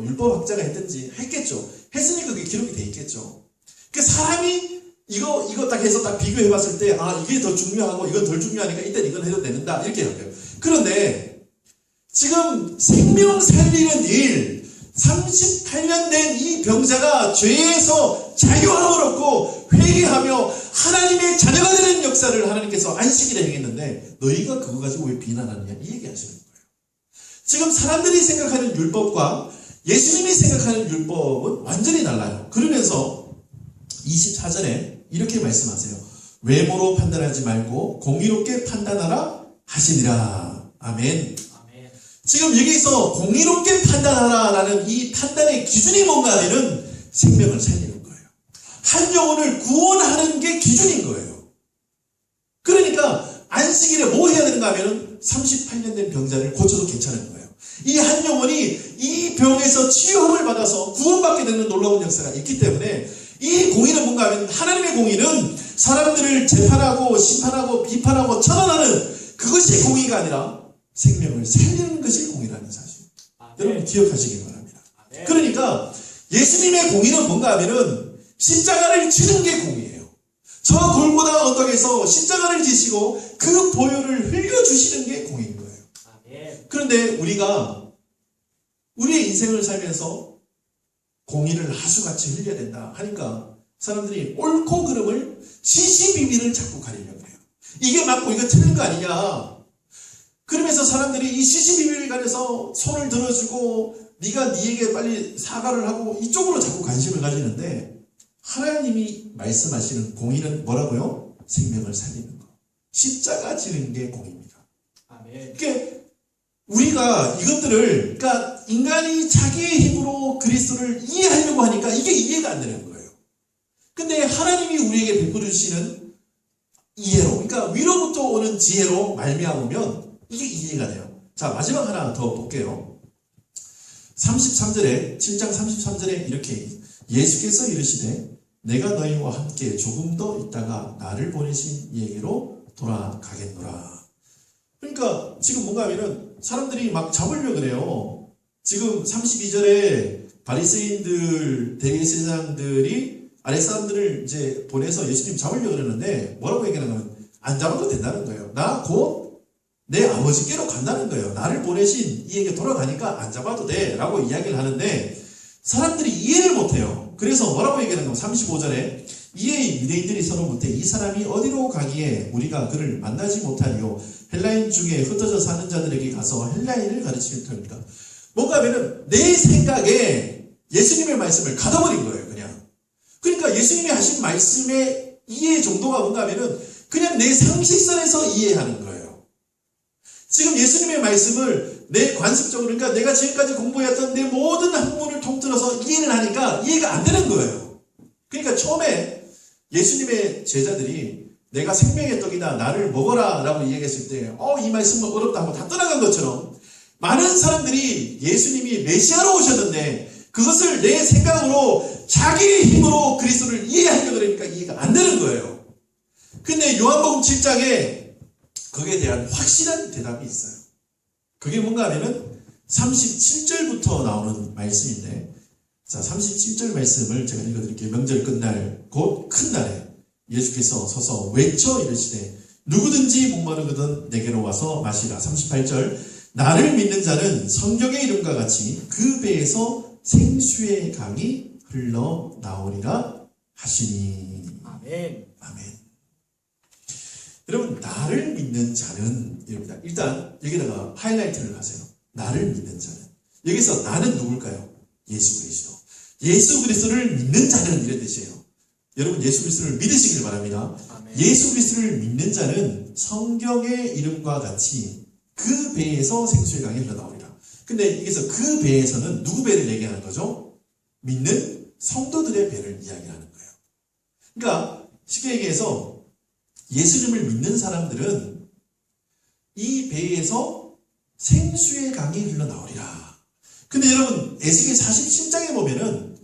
율법 학자가 했든지 했겠죠. 했으니까 그게 기록이 돼 있겠죠. 그 사람이 이거 딱 해서 딱 비교해 봤을 때 이게 더 중요하고 이건 덜 중요하니까 일단 이건 해도 되는다 이렇게 해요. 그런데 지금 생명 살리는 일 38년 된 이 병자가 죄에서 자유함을 얻고 회개하며 하나님의 자녀가 되는 역사를 하나님께서 안식일에 행했는데 너희가 그거 가지고 왜 비난하느냐 이 얘기 하시는 거예요. 지금 사람들이 생각하는 율법과 예수님이 생각하는 율법은 완전히 달라요. 그러면서 24절에 이렇게 말씀하세요. 외모로 판단하지 말고 공의롭게 판단하라 하시니라. 아멘. 아멘. 지금 여기서 공의롭게 판단하라라는 이 판단의 기준이 뭔가 하면은 생명을 살리는 거예요. 한 영혼을 구원하는 게 기준인 거예요. 그러니까 안식일에 뭐 해야 되는가 하면은 38년 된 병자를 고쳐도 괜찮은 거예요. 이 한 영혼이 이 병에서 치유함을 받아서 구원받게 되는 놀라운 역사가 있기 때문에 이 공의는 뭔가 하면 하나님의 공의는 사람들을 재판하고 심판하고 비판하고 처단하는 그것이 공의가 아니라 생명을 살리는 것이 공의라는 사실. 여러분 기억하시기 바랍니다. 그러니까 예수님의 공의는 뭔가 하면은 십자가를 지는 게 공의예요. 저 골고다 언덕에서 십자가를 지시고 그 보혈을 흘려주시는 게 공의인 거예요. 그런데 우리가 우리의 인생을 살면서 공의를 하수같이 흘려야 된다 하니까 사람들이 옳고 그름을 시시비비를 자꾸 가리려고 해요. 이게 맞고 이거 틀린 거 아니냐. 그러면서 사람들이 이 시시비비를 가려서 손을 들어주고 네가 네에게 빨리 사과를 하고 이쪽으로 자꾸 관심을 가지는데 하나님이 말씀하시는 공의는 뭐라고요? 생명을 살리는 거. 십자가 지는 게 공의입니다. 아멘. 그러니까 우리가 이것들을 그러니까 인간이 자기의 힘으로 그리스도를 이해하려고 하니까 이게 이해가 안 되는 거예요. 근데 하나님이 우리에게 베풀어 주시는 이해로 그러니까 위로부터 오는 지혜로 말미암으면 이게 이해가 돼요. 자, 마지막 하나 더 볼게요. 33절에 7장 33절에 이렇게 예수께서 이르시되 내가 너희와 함께 조금 더 있다가 나를 보내신 이에게로 돌아가겠노라. 그러니까 지금 뭔가 하면은 사람들이 막 잡으려고 그래요. 지금 32절에 바리새인들, 대제사장들이 아랫사람들을 이제 보내서 예수님 잡으려고 그러는데 뭐라고 얘기하냐면 안 잡아도 된다는 거예요. 나 곧 내 아버지께로 간다는 거예요. 나를 보내신 이에게 돌아가니까 안 잡아도 돼 라고 이야기를 하는데 사람들이 이해를 못해요. 그래서 뭐라고 얘기하는 거 35절에 이에 유대인들이 서로 묻되 이 사람이 어디로 가기에 우리가 그를 만나지 못하리요. 헬라인 중에 흩어져 사는 자들에게 가서 헬라인을 가르칠 터입니다. 뭔가 하면은 내 생각에 예수님의 말씀을 가둬버린 거예요. 그냥. 그러니까 예수님이 하신 말씀의 이해 정도가 뭔가 하면은 그냥 내 상식선에서 이해하는 거예요. 지금 예수님의 말씀을 내 관습적으로 그러니까 내가 지금까지 공부했던 내 모든 학문을 통틀어서 이해를 하니까 이해가 안 되는 거예요. 그러니까 처음에 예수님의 제자들이 내가 생명의 떡이다 나를 먹어라 라고 이야기했을 때 이 말씀은 어렵다 하고 다 떠나간 것처럼 많은 사람들이 예수님이 메시아로 오셨는데 그것을 내 생각으로 자기 힘으로 그리스도를 이해하려고 그러니까 이해가 안 되는 거예요. 근데 요한복음 7장에 거기에 대한 확실한 대답이 있어요. 그게 뭔가 하면은 37절부터 나오는 말씀인데 자 37절 말씀을 제가 읽어드릴게요. 명절 끝날 곧 큰 날에 예수께서 서서 외쳐 이르시되 누구든지 목마르거든 내게로 와서 마시라. 38절 나를 믿는 자는 성경의 이름과 같이 그 배에서 생수의 강이 흘러나오리라 하시니. 아멘. 아멘. 여러분 나를 믿는 자는 이럽니다. 일단 여기다가 하이라이트를 하세요. 나를 믿는 자는. 여기서 나는 누굴까요? 예수 그리스도. 예수 그리스도를 믿는 자는 이런 뜻이에요. 여러분 예수 그리스도를 믿으시길 바랍니다. 아멘. 예수 그리스도를 믿는 자는 성경의 이름과 같이 그 배에서 생수의 강이 흘러나오리라. 근데 여기서 그 배에서는 누구 배를 얘기하는 거죠? 믿는 성도들의 배를 이야기하는 거예요. 그러니까 쉽게 얘기해서 예수님을 믿는 사람들은 이 배에서 생수의 강이 흘러나오리라. 근데 여러분 에스겔 47장에 보면은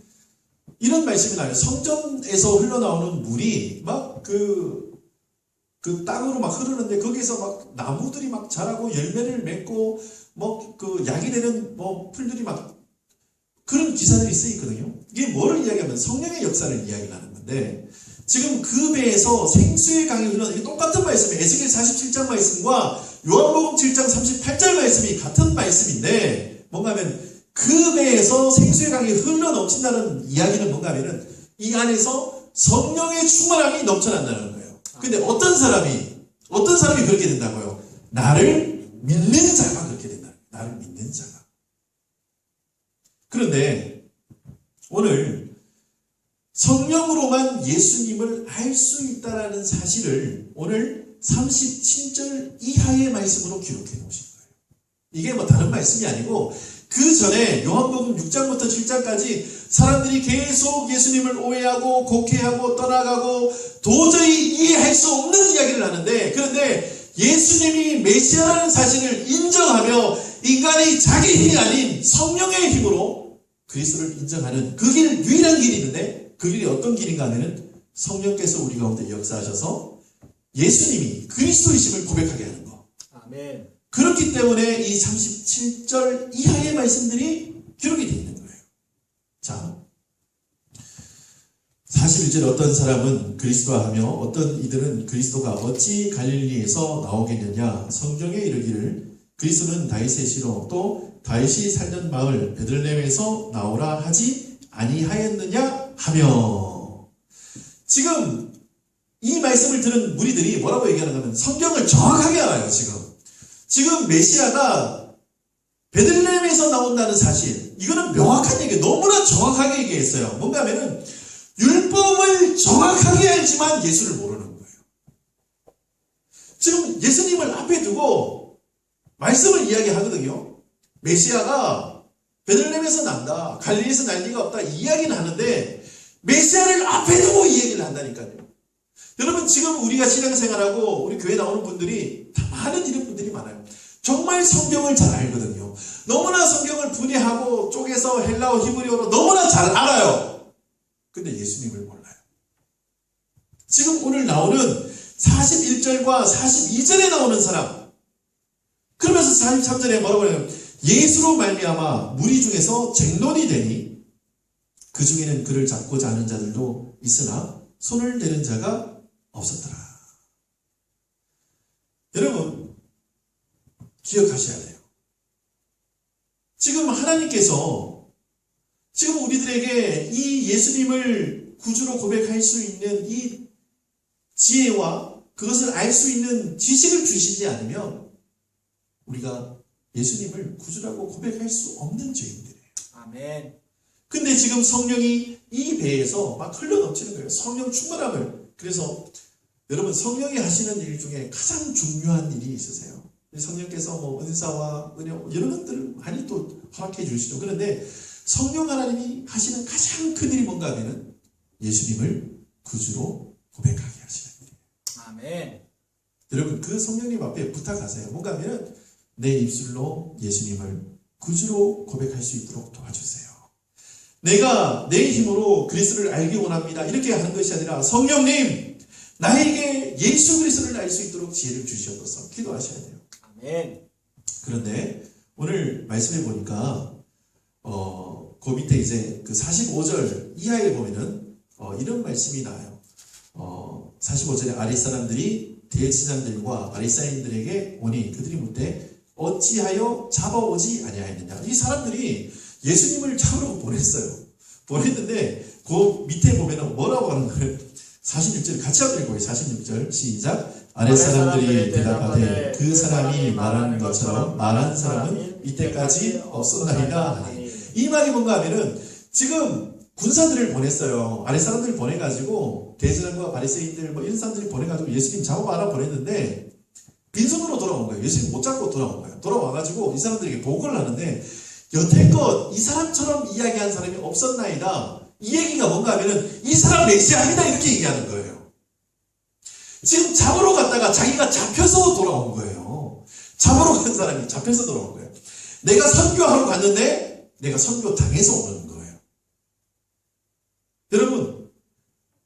이런 말씀이 나와요. 성전에서 흘러나오는 물이 막 그 땅으로 막 흐르는데 거기에서 막 나무들이 막 자라고 열매를 맺고 뭐 그 약이 되는 뭐 풀들이 막 그런 기사들이 쓰여 있거든요. 이게 뭐를 이야기하면 성령의 역사를 이야기하는 건데 지금 그 배에서 생수의 강이 흘러나오는 이게 똑같은 말씀이에요. 에스겔 47장 말씀과 요한복음 7장 38절 말씀이 같은 말씀인데 뭔가 하면 그 배에서 생수의 강이 흘러넘친다는 이야기는 뭔가 하면은 이 안에서 성령의 충만함이 넘쳐난다는 거예요. 근데 어떤 사람이 그렇게 된다고요? 나를 믿는 자가 그렇게 된다. 나를 믿는 자가. 그런데 오늘 성령으로만 예수님을 알 수 있다라는 사실을 오늘 37절 이하의 말씀으로 기록해 놓으신 거예요. 이게 뭐 다른 말씀이 아니고 그 전에 요한복음 6장부터 7장까지 사람들이 계속 예수님을 오해하고 곡해하고 떠나가고 도저히 이해할 수 없는 이야기를 하는데, 그런데 예수님이 메시아라는 사실을 인정하며 인간이 자기 힘이 아닌 성령의 힘으로 그리스도를 인정하는 그 길, 유일한 길이 있는데 그 길이 어떤 길인가 하면은 성령께서 우리 가운데 역사하셔서 예수님이 그리스도이심을 고백하게 하는 거. 아멘. 그렇기 때문에 이 37절 이하의 말씀들이 기록이 되어 있는 거예요. 자, 41절 어떤 사람은 그리스도와 하며 어떤 이들은 그리스도가 어찌 갈릴리에서 나오겠느냐. 성경에 이르기를 그리스도는 다윗의 시로 또 다윗이 살던 마을 베들레헴에서 나오라 하지 아니하였느냐 하며. 지금 이 말씀을 들은 무리들이 뭐라고 얘기하는가 하면 성경을 정확하게 알아요. 지금 메시아가 베들레헴에서 나온다는 사실, 이거는 명확한 얘기예요. 너무나 정확하게 얘기했어요. 뭔가 하면은 율법을 정확하게 알지만 예수를 모르는 거예요. 지금 예수님을 앞에 두고 말씀을 이야기하거든요. 메시아가 베들레헴에서 난다, 갈릴리에서 날 리가 없다, 이야기는 하는데 메시아를 앞에 두고 이 얘기를 한다니까요. 여러분, 지금 우리가 신앙생활하고 우리 교회 나오는 분들이 다 많은 이런 분들이 많아요. 정말 성경을 잘 알거든요. 너무나 성경을 분해하고 쪼개서 헬라어, 히브리어로 너무나 잘 알아요. 근데 예수님을 몰라요. 지금 오늘 나오는 41절과 42절에 나오는 사람, 그러면서 43절에 뭐라고 해요? 예수로 말미암아 무리 중에서 쟁론이 되니 그 중에는 그를 잡고자 하는 자들도 있으나 손을 대는 자가 없었더라. 여러분, 기억하셔야 돼요. 지금 하나님께서 지금 우리들에게 이 예수님을 구주로 고백할 수 있는 이 지혜와 그것을 알 수 있는 지식을 주시지 않으면 우리가 예수님을 구주라고 고백할 수 없는 죄인들이에요. 아멘. 근데 지금 성령이 이 배에서 막 흘러넘치는 거예요. 성령 충만함을. 그래서 여러분, 성령이 하시는 일 중에 가장 중요한 일이 있으세요. 성령께서 뭐 은사와 은혜 이런 것들을 많이 또 허락해 주시죠. 그런데 성령 하나님이 하시는 가장 큰 일이 뭔가 하면은 예수님을 구주로 고백하게 하시는 일이에요. 아멘. 여러분, 그 성령님 앞에 부탁하세요. 뭔가 하면은 내 입술로 예수님을 구주로 고백할 수 있도록 도와주세요. 내가 내 힘으로 그리스도를 알기 원합니다, 이렇게 하는 것이 아니라 성령님, 나에게 예수 그리스도를 알 수 있도록 지혜를 주시옵소서 기도하셔야 돼요. 아멘. 그런데 오늘 말씀해 보니까 그 밑에 이제 그 45절 이하에 보면은 이런 말씀이 나와요. 45절에 아랫사람들이 대제사장들과 바리사인들에게 오니 그들이 묻되 어찌하여 잡아오지 아니하였느냐. 이 사람들이 예수님을 잡으러 보냈는데 그 밑에 보면은 뭐라고 하는 거예요? 46절 같이 한번 읽어요. 46절 시작. 아랫사람들이 대답하되 그 사람이 말하는 것처럼 말한 사람은 이때까지 없었나이다 하니. 이 말이 뭔가 하면은 지금 군사들을 보냈어요. 아랫사람들을 보내가지고 대제사장과 바리새인들 뭐 이런 사람들이 보내가지고 예수님 잡아와라 보냈는데 빈손으로 돌아온 거예요. 예수님 못 잡고 돌아온 거예요. 돌아와가지고 이 사람들에게 보고를 하는데 여태껏 이 사람처럼 이야기한 사람이 없었나이다. 이 얘기가 뭔가 하면은 이 사람 메시아입니다 이렇게 얘기하는 거예요. 지금 잡으러 갔다가 자기가 잡혀서 돌아온 거예요. 잡으러 간 사람이 잡혀서 돌아온 거예요. 내가 선교하러 갔는데 내가 선교 당해서 오는 거예요. 여러분,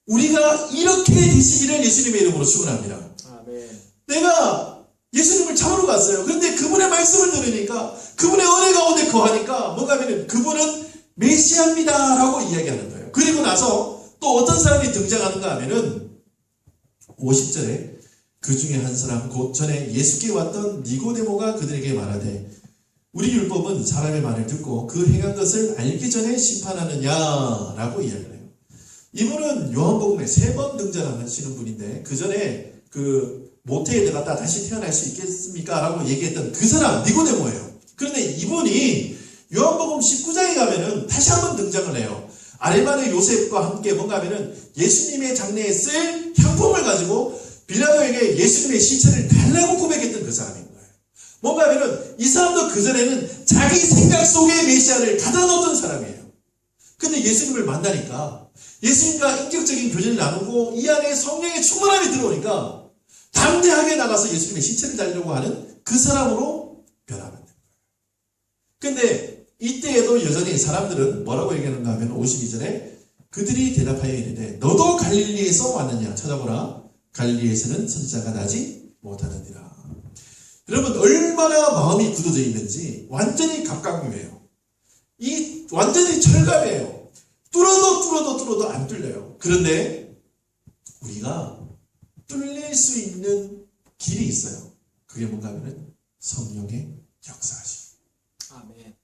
우리가 이렇게 되시기를 예수님의 이름으로 축원합니다. 아멘. 내가 예수님을 잡으러 갔어요. 그런데 그분의 말씀을 들으니까 그분의 은혜 가운데 거하니까 뭔가 하면 그분은 메시아입니다 라고 이야기하는 거예요. 그리고 나서 또 어떤 사람이 등장하는가 하면은 50절에 그 중에 한 사람 곧 전에 예수께 왔던 니고데모가 그들에게 말하되 우리 율법은 사람의 말을 듣고 그 행한 것을 알기 전에 심판하느냐라고 이야기를 해요. 이분은 요한복음에 3번 등장하시는 분인데 그 전에 그 모태에 들어갔다 다시 태어날 수 있겠습니까? 라고 얘기했던 그 사람 니고데모예요. 그런데 이분이 요한복음 19장에 가면은 다시 한번 등장을 해요. 아리마네 요셉과 함께 뭔가 하면은 예수님의 장례에 쓸 향품을 가지고 빌라도에게 예수님의 시체를 달라고 고백했던 그 사람인 거예요. 뭔가 하면은 이 사람도 그전에는 자기 생각 속에 메시아를 가다 놓았던 사람이에요. 근데 예수님을 만나니까 예수님과 인격적인 교제를 나누고 이 안에 성령의 충만함이 들어오니까 담대하게 나가서 예수님의 시체를 달려고 하는 그 사람으로 변화가 된 거예요. 근데 이때에도 여전히 사람들은 뭐라고 얘기하는가 하면 52절에 그들이 대답하여 이르되 너도 갈릴리에서 왔느냐 찾아보라 갈릴리에서는 선지자가 나지 못하느니라. 여러분 얼마나 마음이 굳어져 있는지 완전히 갑각류예요. 이 완전히 철갑이에요. 뚫어도 안 뚫려요. 그런데 우리가 뚫릴 수 있는 길이 있어요. 그게 뭔가 하면 성령의 역사하심. 아멘.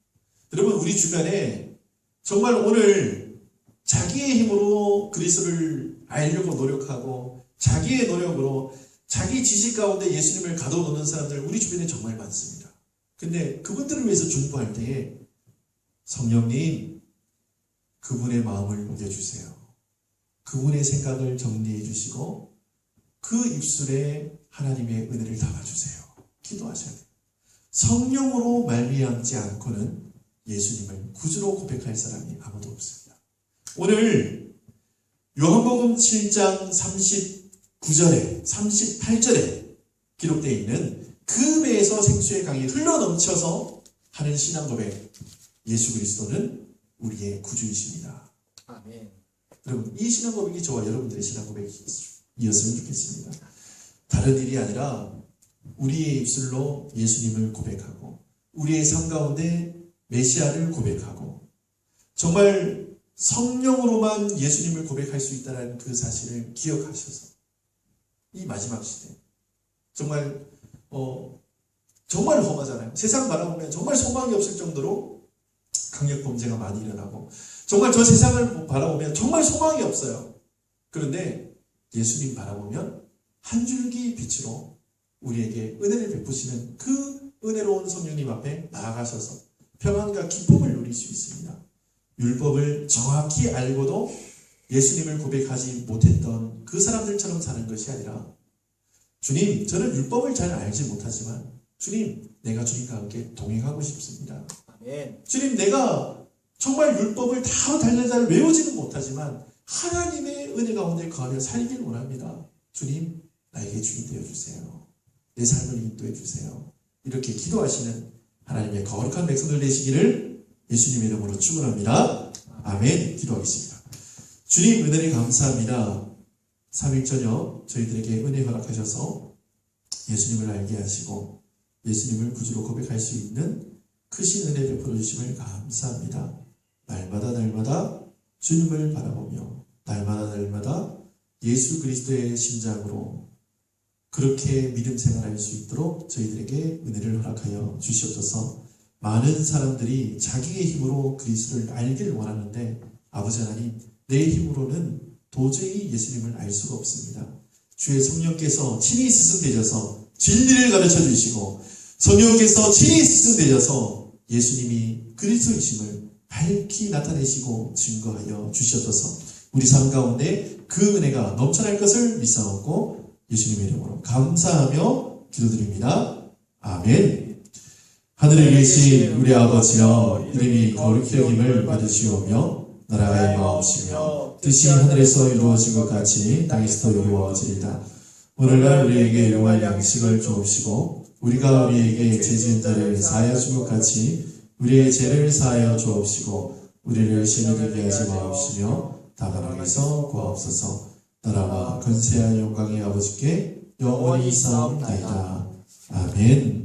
여러분 우리 주변에 정말 오늘 자기의 힘으로 그리스도를 알려고 노력하고 자기의 노력으로 자기 지식 가운데 예수님을 가둬놓는 사람들 우리 주변에 정말 많습니다. 근데 그분들을 위해서 중보할 때에 성령님 그분의 마음을 녹여주세요. 그분의 생각을 정리해 주시고 그 입술에 하나님의 은혜를 담아주세요. 기도하셔야 돼요. 성령으로 말미암지 않고는 예수님을 구주로 고백할 사람이 아무도 없습니다. 오늘 요한복음 7장 39절에 38절에 기록되어 있는 그 배에서 생수의 강이 흘러넘쳐서 하는 신앙 고백 예수 그리스도는 우리의 구주이십니다. 아멘. 여러분 이 신앙 고백이 저와 여러분들의 신앙 고백이었으면 좋겠습니다. 다른 일이 아니라 우리의 입술로 예수님을 고백하고 우리의 삶 가운데 메시아를 고백하고 정말 성령으로만 예수님을 고백할 수 있다는 그 사실을 기억하셔서 이 마지막 시대 정말 정말 험하잖아요. 세상 바라보면 정말 소망이 없을 정도로 강력 범죄가 많이 일어나고 정말 저 세상을 바라보면 정말 소망이 없어요. 그런데 예수님 바라보면 한 줄기 빛으로 우리에게 은혜를 베푸시는 그 은혜로운 성령님 앞에 나아가셔서 평안과 기쁨을 누릴 수 있습니다. 율법을 정확히 알고도 예수님을 고백하지 못했던 그 사람들처럼 사는 것이 아니라 주님, 저는 율법을 잘 알지 못하지만 주님, 내가 주님과 함께 동행하고 싶습니다. 아멘. 주님, 내가 정말 율법을 다 달달달 외우지는 못하지만 하나님의 은혜 가운데 거하며 살길 원합니다. 주님, 나에게 주인 되어주세요. 내 삶을 인도해 주세요. 이렇게 기도하시는 하나님의 거룩한 백성들 되시기를 예수님의 이름으로 축원합니다. 아멘. 기도하겠습니다. 주님 은혜를 감사합니다. 3일 저녁 저희들에게 은혜 허락하셔서 예수님을 알게 하시고 예수님을 구주로 고백할 수 있는 크신 은혜 베풀어 주심을 감사합니다. 날마다 주님을 바라보며 날마다 예수 그리스도의 심장으로 그렇게 믿음 생활할 수 있도록 저희들에게 은혜를 허락하여 주시옵소서. 많은 사람들이 자기의 힘으로 그리스도를 알길 원하는데 아버지 하나님, 내 힘으로는 도저히 예수님을 알 수가 없습니다. 주의 성령께서 친히 스승되셔서 진리를 가르쳐 주시고 성령께서 친히 스승되셔서 예수님이 그리스도이심을 밝히 나타내시고 증거하여 주시옵소서. 우리 삶 가운데 그 은혜가 넘쳐날 것을 믿사옵고 예수님의 이름으로 감사하며 기도드립니다. 아멘. 하늘에 계신 우리 아버지여, 이름이 거룩히 여김을 받으시오며 나라가 임하옵시며 뜻이 하늘에서 이루어진 것 같이 땅에서도 이루어지리다. 오늘날 우리에게 일용할 양식을 주옵시고 우리가 우리에게 죄 지은 자를 사하여 준 것 같이 우리의 죄를 사하여 주옵시고 우리를 시험에 들게 하지 마옵시며 다만 악에서 구하옵소서. 나라와 권세와 영광의 아버지께 영원히 있사옵나이다. 아멘.